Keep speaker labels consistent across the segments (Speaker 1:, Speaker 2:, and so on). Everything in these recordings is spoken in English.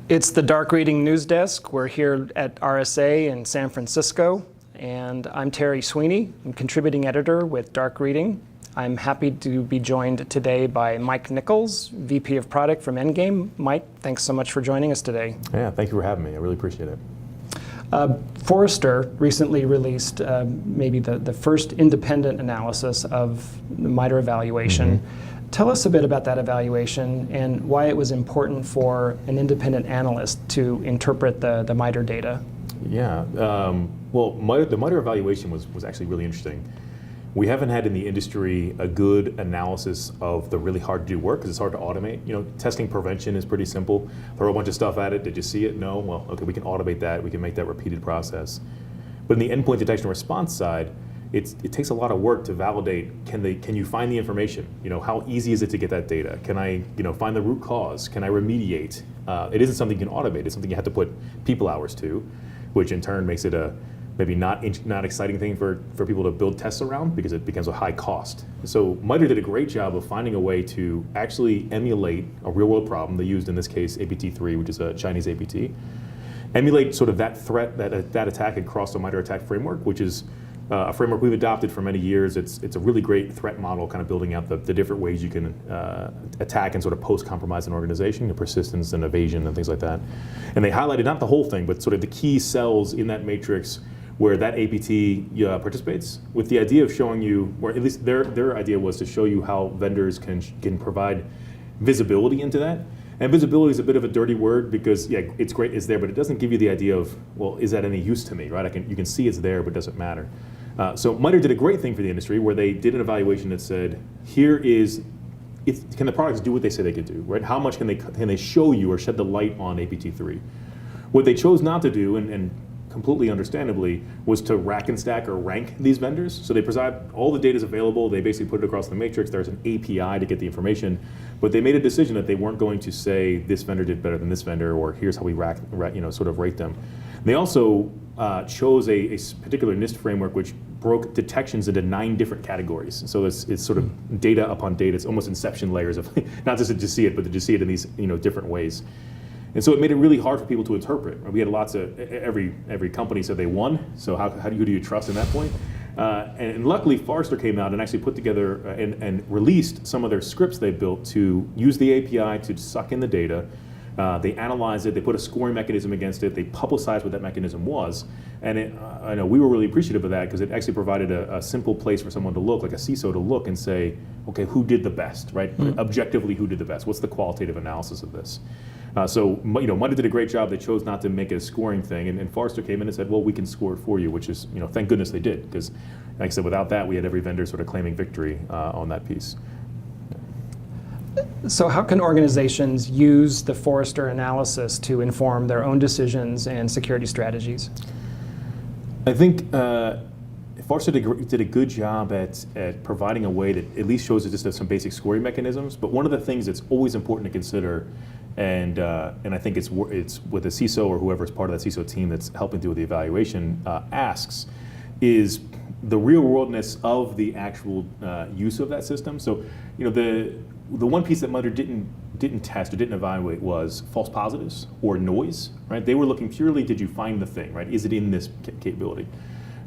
Speaker 1: It's the Dark Reading News Desk. We're here at RSA in San Francisco, and I'm Terry Sweeney. I'm contributing editor with Dark Reading. I'm happy to be joined today by Mike Nichols, VP of Product from Endgame. Mike, thanks so much for joining us today.
Speaker 2: Yeah, thank you for having me. I really appreciate it.
Speaker 1: Forrester recently released maybe the first independent analysis of the MITRE evaluation. Tell us a bit about that evaluation and why it was important for an independent analyst to interpret the MITRE data.
Speaker 2: Yeah, well, the MITRE evaluation was actually really interesting. We haven't had in the industry a good analysis of the really hard to do work because it's hard to automate. You know, testing prevention is pretty simple. Throw a bunch of stuff at it. Did you see it? No. Well, okay, we can automate that. We can make that repeated process. But in the endpoint detection response side, it takes a lot of work to validate. Can you find the information? You know, how easy is it to get that data? Can I, find the root cause? Can I remediate? It isn't something you can automate. It's something you have to put people hours to, which in turn makes it a maybe not exciting thing for people to build tests around because it becomes a high cost. So MITRE did a great job of finding a way to actually emulate a real world problem. They used in this case APT3, which is a Chinese APT. Emulate sort of that threat, that attack across the MITRE ATT&CK framework, which is a framework we've adopted for many years. It's a really great threat model, kind of building out the different ways you can attack and sort of post-compromise an organization, the persistence and evasion and things like that. And they highlighted not the whole thing, but sort of the key cells in that matrix where that APT participates, with the idea of showing you, or at least their idea was to show you how vendors can provide visibility into that. And visibility is a bit of a dirty word because, yeah, it's great, it's there, but it doesn't give you the idea of, well, is that any use to me, right? You can see it's there, but it doesn't matter. So MITRE did a great thing for the industry where they did an evaluation that said, can the products do what they say they could do, right? How much can they show you or shed the light on APT3? What they chose not to do, and completely understandably, was to rack and stack or rank these vendors. So they provide all the data is available. They basically put it across the matrix. There's an API to get the information, but they made a decision that they weren't going to say this vendor did better than this vendor, or here's how we sort of rate them. They also chose a particular NIST framework which broke detections into 9 different categories. So it's sort of data upon data. It's almost inception layers of not just to see it, but to just see it in these different ways. And so it made it really hard for people to interpret. We had lots of, every company said they won, so who do you trust in that point? And luckily Forrester came out and actually put together and released some of their scripts they built to use the API to suck in the data. They analyzed it, they put a scoring mechanism against it, they publicized what that mechanism was. And I know we were really appreciative of that because it actually provided a simple place for someone to look, like a CISO to look and say, okay, who did the best, right? Objectively, who did the best? What's the qualitative analysis of this? So MITRE did a great job. They chose not to make it a scoring thing, and Forrester came in and said, well, we can score it for you, which is, thank goodness they did, because like I said, without that, we had every vendor sort of claiming victory on that piece.
Speaker 1: So how can organizations use the Forrester analysis to inform their own decisions and security strategies?
Speaker 2: I think Forrester did a good job at providing a way that at least shows us just some basic scoring mechanisms. But one of the things that's always important to consider, and I think it's with the CISO or whoever's part of that CISO team that's helping do the evaluation asks, is the real worldness of the actual use of that system. So the one piece that MITRE didn't test or didn't evaluate was false positives or noise, right? They were looking purely, did you find the thing, right? Is it in this capability?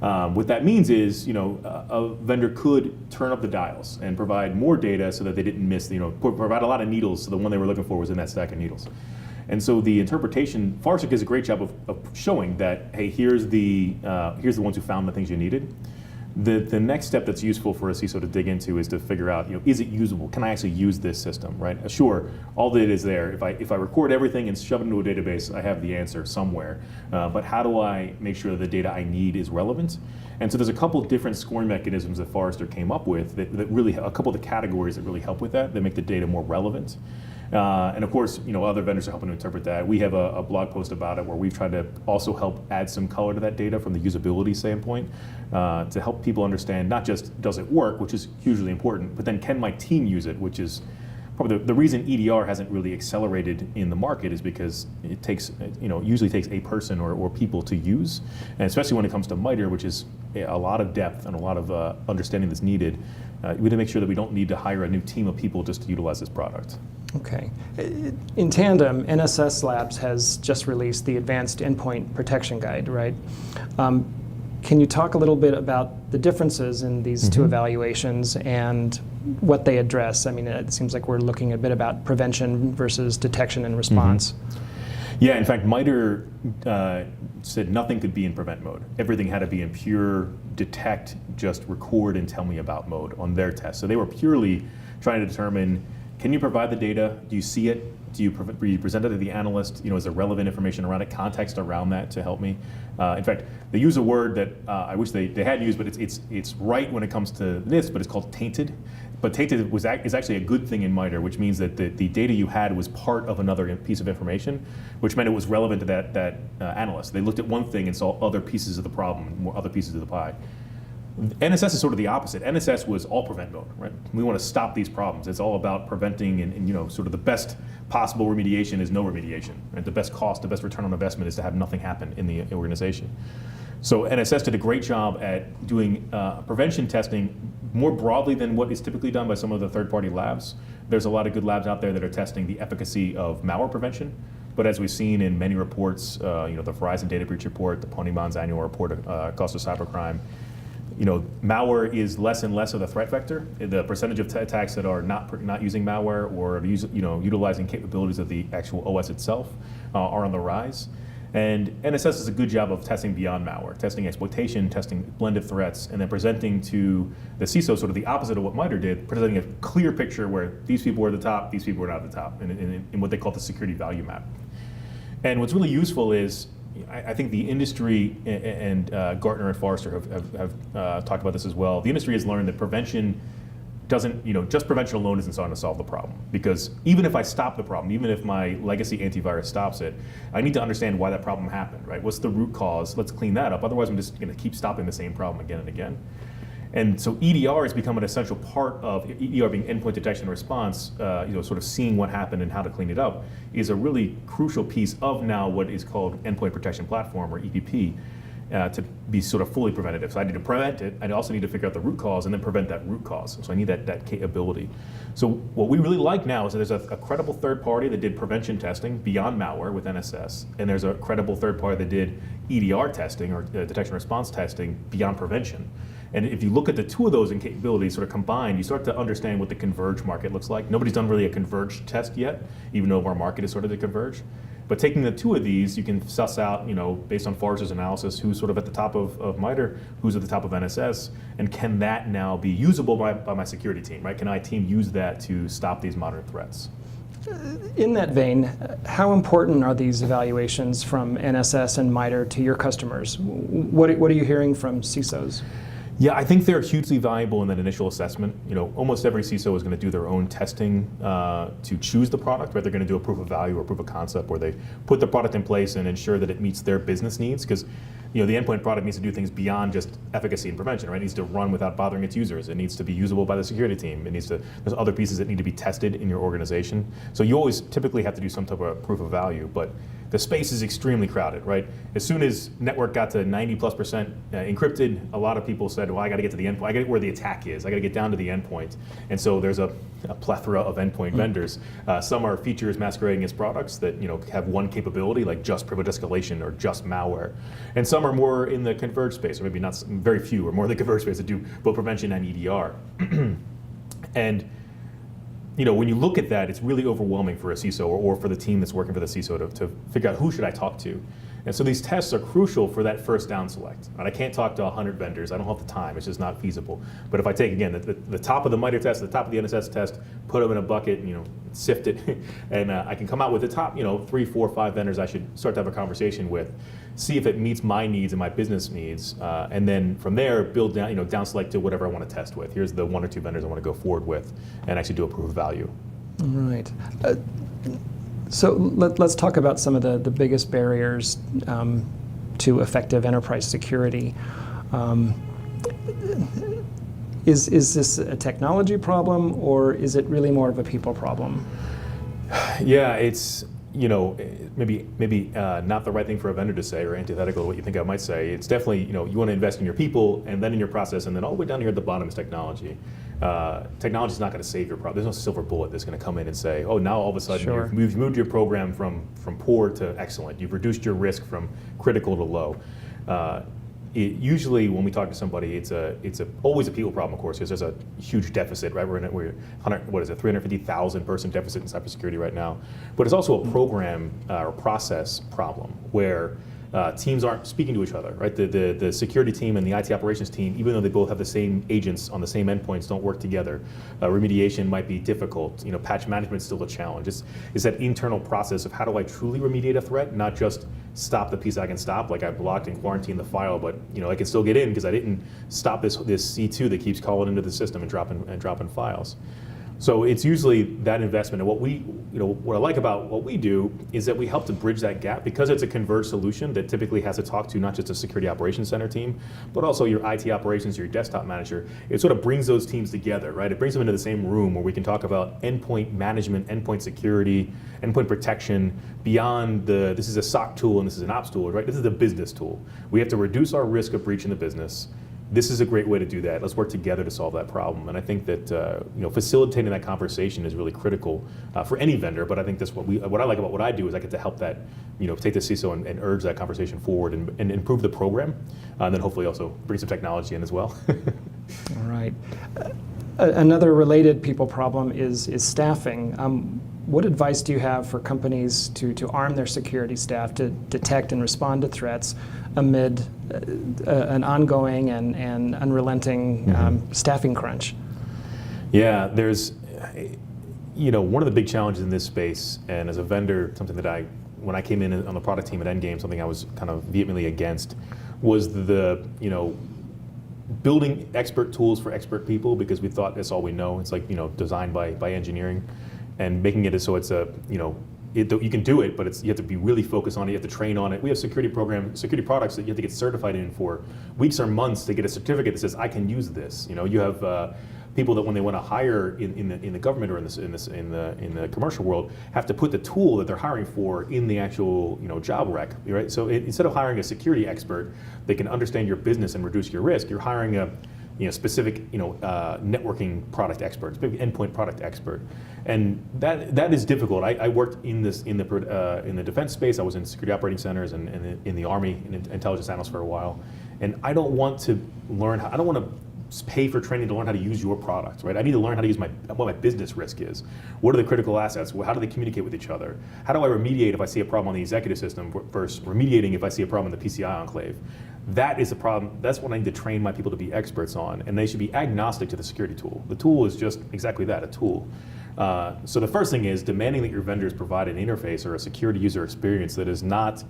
Speaker 2: What that means is, a vendor could turn up the dials and provide more data so that they didn't miss, provide a lot of needles, so the one they were looking for was in that stack of needles. And so the interpretation, Forrester does a great job of showing that, hey, here's the ones who found the things you needed. The next step that's useful for a CISO to dig into is to figure out, is it usable? Can I actually use this system, right? Sure, all the data is there. If I record everything and shove it into a database, I have the answer somewhere. But how do I make sure that the data I need is relevant? And so there's a couple of different scoring mechanisms that Forrester came up with that really, a couple of the categories that really help with that make the data more relevant. And of course, other vendors are helping to interpret that. We have a blog post about it where we've tried to also help add some color to that data from the usability standpoint to help people understand not just does it work, which is hugely important, but then can my team use it, which is probably the reason EDR hasn't really accelerated in the market is because it takes, usually takes a person or people to use, and especially when it comes to MITRE, which is a lot of depth and a lot of understanding that's needed. We need to make sure that we don't need to hire a new team of people just to utilize this product.
Speaker 1: Okay. In tandem, NSS Labs has just released the Advanced Endpoint Protection Guide, right? Can you talk a little bit about the differences in these two evaluations and what they address? I mean, it seems like we're looking a bit about prevention versus detection and response.
Speaker 2: Yeah, in fact, MITRE said nothing could be in prevent mode. Everything had to be in pure detect, just record and tell me about mode on their test. So they were purely trying to determine, can you provide the data? Do you see it? Do you present it to the analyst? Is there relevant information around it, context around that to help me? In fact, they use a word that I wish they had used, but it's right when it comes to this, but it's called tainted. But tainted is actually a good thing in MITRE, which means that the data you had was part of another piece of information, which meant it was relevant to that analyst. They looked at one thing and saw other pieces of the problem, other pieces of the pie. NSS is sort of the opposite. NSS was all prevent mode, right? We want to stop these problems. It's all about preventing and sort of the best possible remediation is no remediation, right? The best cost, the best return on investment is to have nothing happen in the organization. So NSS did a great job at doing prevention testing more broadly than what is typically done by some of the third-party labs. There's a lot of good labs out there that are testing the efficacy of malware prevention. But as we've seen in many reports, the Verizon data breach report, the Pony Bonds annual report, cost of cybercrime, malware is less and less of the threat vector. The percentage of attacks that are not using malware or utilizing capabilities of the actual OS itself are on the rise. And NSS does a good job of testing beyond malware, testing exploitation, testing blended threats, and then presenting to the CISO sort of the opposite of what MITRE did, presenting a clear picture where these people were at the top, these people were not at the top, in what they call the security value map. And what's really useful is, I think the industry and Gartner and Forrester have talked about this as well. The industry has learned that prevention doesn't, just prevention alone isn't going to solve the problem. Because even if I stop the problem, even if my legacy antivirus stops it, I need to understand why that problem happened, right? What's the root cause? Let's clean that up. Otherwise, I'm just going to keep stopping the same problem again and again. And so EDR has become an essential part of, EDR being endpoint detection and response, sort of seeing what happened and how to clean it up, is a really crucial piece of now what is called Endpoint Protection Platform, or EPP, to be sort of fully preventative. So I need to prevent it, I also need to figure out the root cause and then prevent that root cause. So I need that capability. So what we really like now is that there's a credible third party that did prevention testing beyond malware with NSS, and there's a credible third party that did EDR testing, or detection response testing, beyond prevention. And if you look at the two of those in capabilities sort of combined, you start to understand what the converged market looks like. Nobody's done really a converged test yet, even though our market is sort of to converge. But taking the two of these, you can suss out, based on Forrester's analysis, who's sort of at the top of MITRE, who's at the top of NSS, and can that now be usable by my security team, right? Can my team use that to stop these modern threats?
Speaker 1: In that vein, how important are these evaluations from NSS and MITRE to your customers? What are you hearing from CISOs?
Speaker 2: Yeah, I think they're hugely valuable in that initial assessment. Almost every CISO is going to do their own testing to choose the product, right? They're going to do a proof of value or proof of concept where they put the product in place and ensure that it meets their business needs, because the endpoint product needs to do things beyond just efficacy and prevention, right? It needs to run without bothering its users. It needs to be usable by the security team. There's other pieces that need to be tested in your organization. So you always typically have to do some type of proof of value, but the space is extremely crowded, right? As soon as network got to 90+% encrypted, a lot of people said, well, I got to get to the endpoint. I got to get where the attack is. I got to get down to the endpoint. And so there's a plethora of endpoint vendors. Some are features masquerading as products that have one capability, like just privilege escalation or just malware. And some are more in the converged space, or maybe not, very few, or more in the converged space that do both prevention and EDR. And when you look at that, it's really overwhelming for a CISO or for the team that's working for the CISO to figure out who should I talk to. And so these tests are crucial for that first down select. And I can't talk to 100 vendors. I don't have the time. It's just not feasible. But if I take, again, the top of the MITRE test, the top of the NSS test, put them in a bucket, sift it, and I can come out with the top 3, 4, 5 vendors I should start to have a conversation with, see if it meets my needs and my business needs, and then from there build down, down select to whatever I want to test with. Here's the 1 or 2 vendors I want to go forward with, and actually do a proof of value.
Speaker 1: All right. So let's talk about some of the biggest barriers to effective enterprise security. Is this a technology problem, or is it really more of a people problem?
Speaker 2: Yeah, it's maybe not the right thing for a vendor to say, or antithetical to what you think I might say. It's definitely you want to invest in your people and then in your process, and then all the way down here at the bottom is technology. Technology is not going to save your problem. There's no silver bullet that's going to come in and say, oh, now all of a sudden
Speaker 1: Sure.
Speaker 2: you've moved your program from poor to excellent. You've reduced your risk from critical to low. Usually when we talk to somebody, it's always a people problem, of course, because there's a huge deficit, right? We're 350,000 person deficit in cybersecurity right now. But it's also a program or process problem where teams aren't speaking to each other, right? The security team and the IT operations team, even though they both have the same agents on the same endpoints, don't work together. Remediation might be difficult. Patch management is still a challenge. It's that internal process of how do I truly remediate a threat, not just stop the piece I can stop, like I blocked and quarantined the file, but I can still get in because I didn't stop this C2 that keeps calling into the system and dropping files. So it's usually that investment. And what I like about what we do is that we help to bridge that gap because it's a converged solution that typically has to talk to not just a security operations center team, but also your IT operations, your desktop manager. It sort of brings those teams together, right? It brings them into the same room where we can talk about endpoint management, endpoint security, endpoint protection beyond this is a SOC tool and this is an ops tool, right? This is a business tool. We have to reduce our risk of breach in the business. This is a great way to do that. Let's work together to solve that problem. And I think that facilitating that conversation is really critical for any vendor. But I think that's what I like about what I do is I get to help that, take the CISO and urge that conversation forward and improve the program, and then hopefully also bring some technology in as well.
Speaker 1: All right. Another related people problem is staffing. What advice do you have for companies to arm their security staff to detect and respond to threats amid an ongoing and unrelenting staffing crunch?
Speaker 2: Yeah, there's, one of the big challenges in this space, and as a vendor, something that when I came in on the product team at Endgame, something I was kind of vehemently against was the building expert tools for expert people because we thought that's all we know. It's like, designed by engineering. And making it so it's you can do it, but you have to be really focused on it. You have to train on it. We have security products that you have to get certified in for weeks or months to get a certificate that says I can use this. You have people that when they want to hire in the government or in the commercial world have to put the tool that they're hiring for in the actual job rec, right? So instead of hiring a security expert that can understand your business and reduce your risk, you're hiring a specific networking product expert, endpoint product expert, and that is difficult. I worked in the defense space. I was in security operating centers and in the Army, in intelligence analyst for a while, and I don't want to I don't want to pay for training to learn how to use your product, right? I need to learn how to use what my business risk is. What are the critical assets? How do they communicate with each other? How do I remediate if I see a problem on the executive system versus remediating if I see a problem in the PCI enclave? That is a problem. That's what I need to train my people to be experts on, and they should be agnostic to the security tool. The tool is just exactly that, a tool. So the first thing is demanding that your vendors provide an interface or a security user experience that is not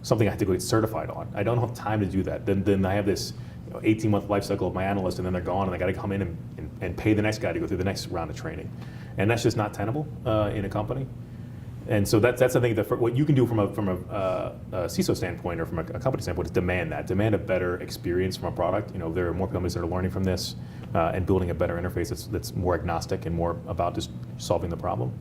Speaker 2: something I have to go get certified on. I don't have time to do that. Then I have this 18-month life cycle of my analyst, and then they're gone, and I got to come in and pay the next guy to go through the next round of training, and that's just not tenable in a company. And so that's the thing. What you can do from a CISO standpoint or from a company standpoint is demand a better experience from a product. There are more companies that are learning from this and building a better interface that's more agnostic and more about just solving the problem.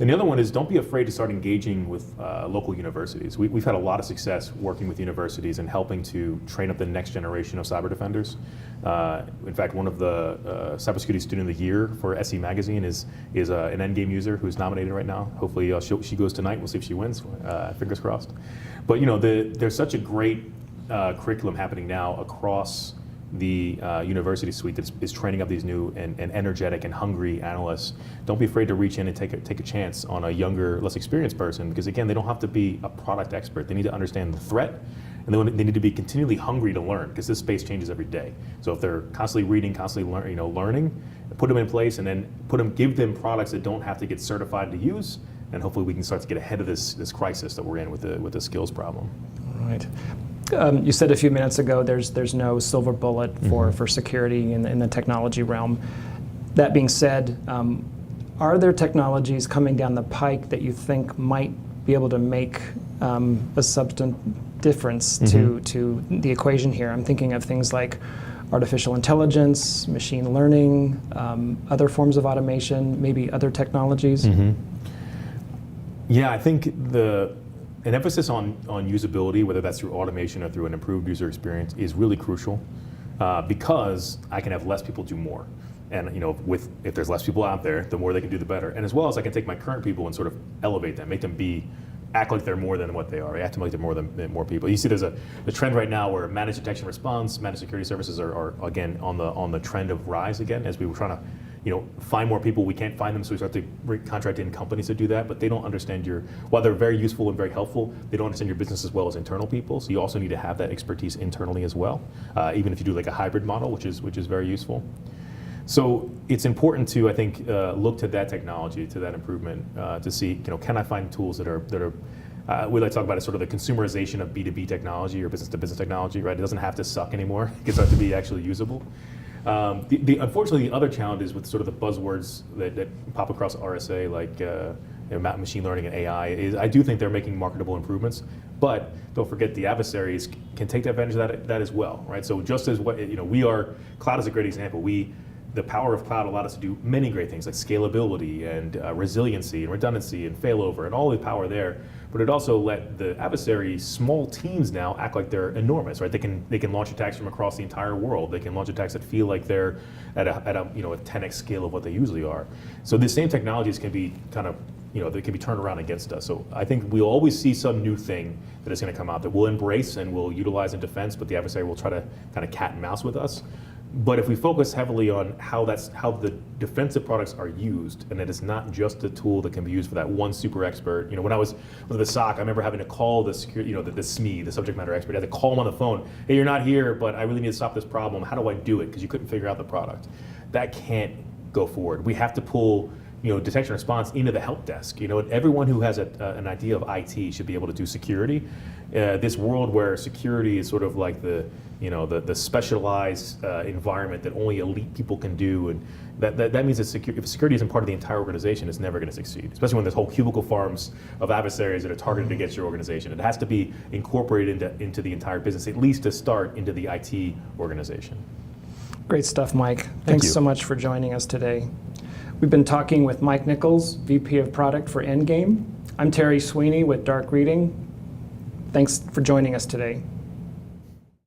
Speaker 2: And the other one is don't be afraid to start engaging with local universities. We've had a lot of success working with universities and helping to train up the next generation of cyber defenders. In fact, one of the Cybersecurity Student of the Year for SE Magazine is an Endgame user who's nominated right now. Hopefully she goes tonight. We'll see if she wins. Fingers crossed. But there's such a great curriculum happening now across the university suite that is training up these new and energetic and hungry analysts. Don't be afraid to reach in and take a chance on a younger, less experienced person, because again, they don't have to be a product expert. They need to understand the threat, and they need to be continually hungry to learn, because this space changes every day. So if they're constantly reading, constantly learning, put them in place, and then give them products that don't have to get certified to use, and hopefully we can start to get ahead of this crisis that we're in with the skills problem.
Speaker 1: All right. You said a few minutes ago there's no silver bullet for security in the technology realm. That being said, are there technologies coming down the pike that you think might be able to make a substantive difference to the equation here? I'm thinking of things like artificial intelligence, machine learning, other forms of automation, maybe other technologies.
Speaker 2: Yeah, I think an emphasis on usability, whether that's through automation or through an improved user experience, is really crucial because I can have less people do more. And if there's less people out there, the more they can do, the better. And as well as I can take my current people and sort of elevate them, make them act like they're more than what they are. Act like they're more people. You see, there's a trend right now where managed detection response, managed security services are again on the trend of rise again, as we were trying to find more people. We can't find them, so we start to contract in companies to do that, but they don't understand while they're very useful and very helpful, they don't understand your business as well as internal people, so you also need to have that expertise internally as well, even if you do like a hybrid model, which is very useful. So it's important to, I think, look to that technology, to that improvement, to see, can I find tools that are we like to talk about it sort of the consumerization of B2B technology or business-to-business technology, right? It doesn't have to suck anymore. It can start to be actually usable. Unfortunately, the other challenges with sort of the buzzwords that pop across RSA, like machine learning and AI, is I do think they're making marketable improvements, but don't forget the adversaries can take advantage of that as well, right? So just as cloud is a great example. The power of cloud allowed us to do many great things like scalability and resiliency and redundancy and failover and all the power there. But it also let the adversaries, small teams now, act like they're enormous, right? They can launch attacks from across the entire world. They can launch attacks that feel like they're at a 10x scale of what they usually are. So the same technologies can be kind of they can be turned around against us. So I think we'll always see some new thing that is going to come out that we'll embrace and we'll utilize in defense, but the adversary will try to kind of cat and mouse with us. But if we focus heavily on how the defensive products are used, and that it's not just a tool that can be used for that one super expert. When I was with the SOC, I remember having to call the security, the SME, the subject matter expert. I had to call him on the phone. Hey, you're not here, but I really need to stop this problem. How do I do it? Because you couldn't figure out the product. That can't go forward. We have to pull detection response into the help desk. Everyone who has an idea of IT should be able to do security. This world where security is sort of like the specialized environment that only elite people can do, and that means that if security isn't part of the entire organization, it's never going to succeed. Especially when there's whole cubicle farms of adversaries that are targeted against your organization. It has to be incorporated into the entire business, at least to start, into the IT organization.
Speaker 1: Great stuff, Mike. Thanks so much for joining us today. We've been talking with Mike Nichols, VP of Product for Endgame. I'm Terry Sweeney with Dark Reading. Thanks for joining us today.